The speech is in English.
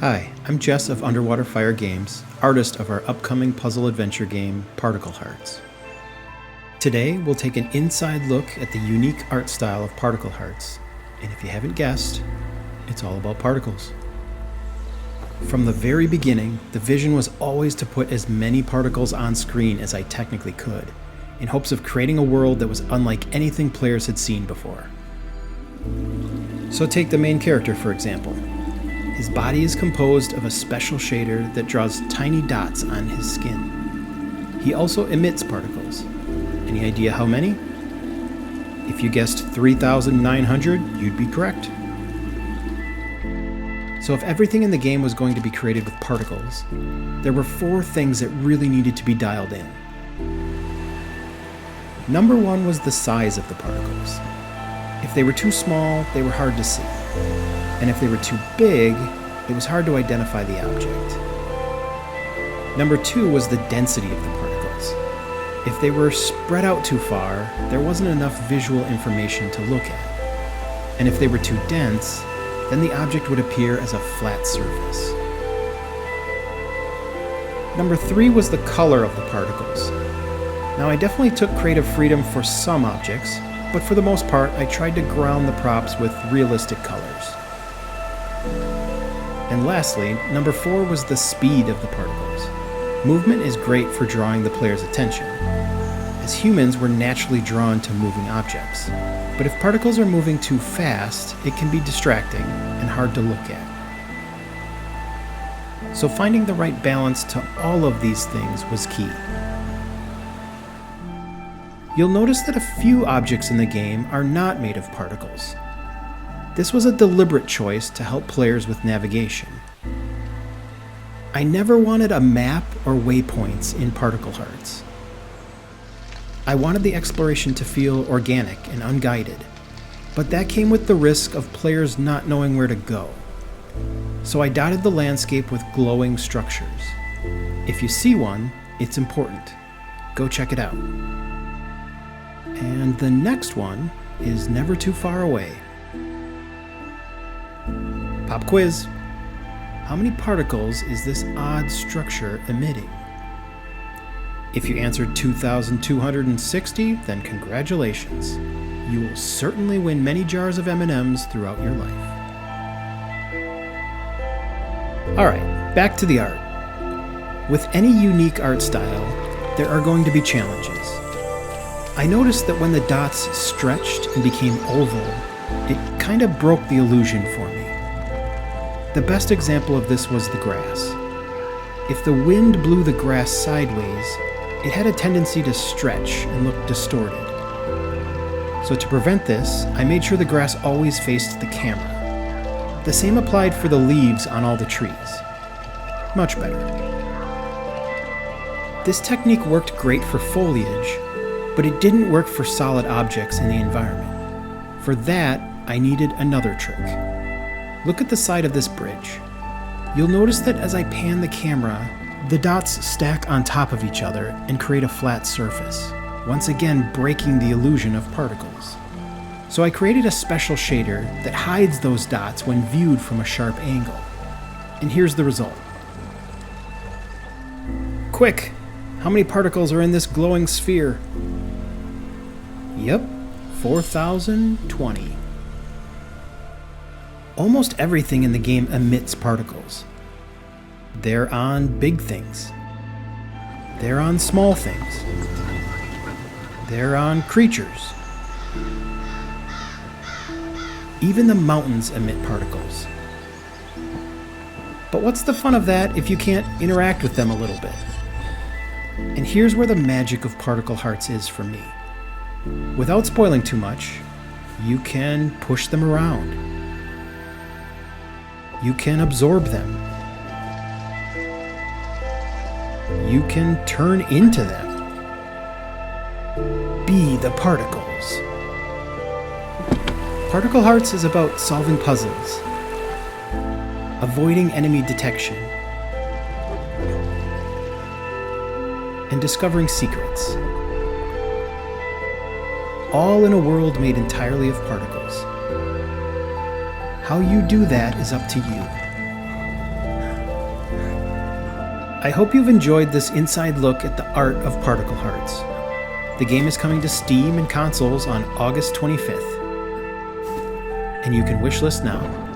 Hi, I'm Jess of Underwater Fire Games, artist of our upcoming puzzle adventure game, Particle Hearts. Today, we'll take an inside look at the unique art style of Particle Hearts, and if you haven't guessed, it's all about particles. From the very beginning, the vision was always to put as many particles on screen as I technically could, in hopes of creating a world that was unlike anything players had seen before. So take the main character, for example. His body is composed of a special shader that draws tiny dots on his skin. He also emits particles. Any idea how many? If you guessed 3,900, you'd be correct. So if everything in the game was going to be created with particles, there were 4 things that really needed to be dialed in. Number 1 was the size of the particles. If they were too small, they were hard to see. And if they were too big, it was hard to identify the object. Number 2 was the density of the particles. If they were spread out too far, there wasn't enough visual information to look at. And if they were too dense, then the object would appear as a flat surface. Number 3 was the color of the particles. Now, I definitely took creative freedom for some objects, but for the most part, I tried to ground the props with realistic colors. And lastly, number 4 was the speed of the particles. Movement is great for drawing the player's attention. As humans, we're naturally drawn to moving objects. But if particles are moving too fast, it can be distracting and hard to look at. So finding the right balance to all of these things was key. You'll notice that a few objects in the game are not made of particles. This was a deliberate choice to help players with navigation. I never wanted a map or waypoints in Particle Hearts. I wanted the exploration to feel organic and unguided, but that came with the risk of players not knowing where to go. So I dotted the landscape with glowing structures. If you see one, it's important. Go check it out. And the next one is never too far away. Pop quiz. How many particles is this odd structure emitting? If you answered 2,260, then congratulations. You will certainly win many jars of M&Ms throughout your life. Alright, back to the art. With any unique art style, there are going to be challenges. I noticed that when the dots stretched and became oval, it kind of broke the illusion for me. The best example of this was the grass. If the wind blew the grass sideways, it had a tendency to stretch and look distorted. So to prevent this, I made sure the grass always faced the camera. The same applied for the leaves on all the trees. Much better. This technique worked great for foliage, but it didn't work for solid objects in the environment. For that, I needed another trick. Look at the side of this bridge. You'll notice that as I pan the camera, the dots stack on top of each other and create a flat surface, once again breaking the illusion of particles. So I created a special shader that hides those dots when viewed from a sharp angle. And here's the result. Quick! How many particles are in this glowing sphere? Yep, 4,020. Almost everything in the game emits particles. They're on big things. They're on small things. They're on creatures. Even the mountains emit particles. But what's the fun of that if you can't interact with them a little bit? And here's where the magic of Particle Hearts is for me. Without spoiling too much, you can push them around. You can absorb them. You can turn into them. Be the particles. Particle Hearts is about solving puzzles, avoiding enemy detection, and discovering secrets. All in a world made entirely of particles. How you do that is up to you. I hope you've enjoyed this inside look at the art of Particle Hearts. The game is coming to Steam and consoles on August 25th, and you can wishlist now.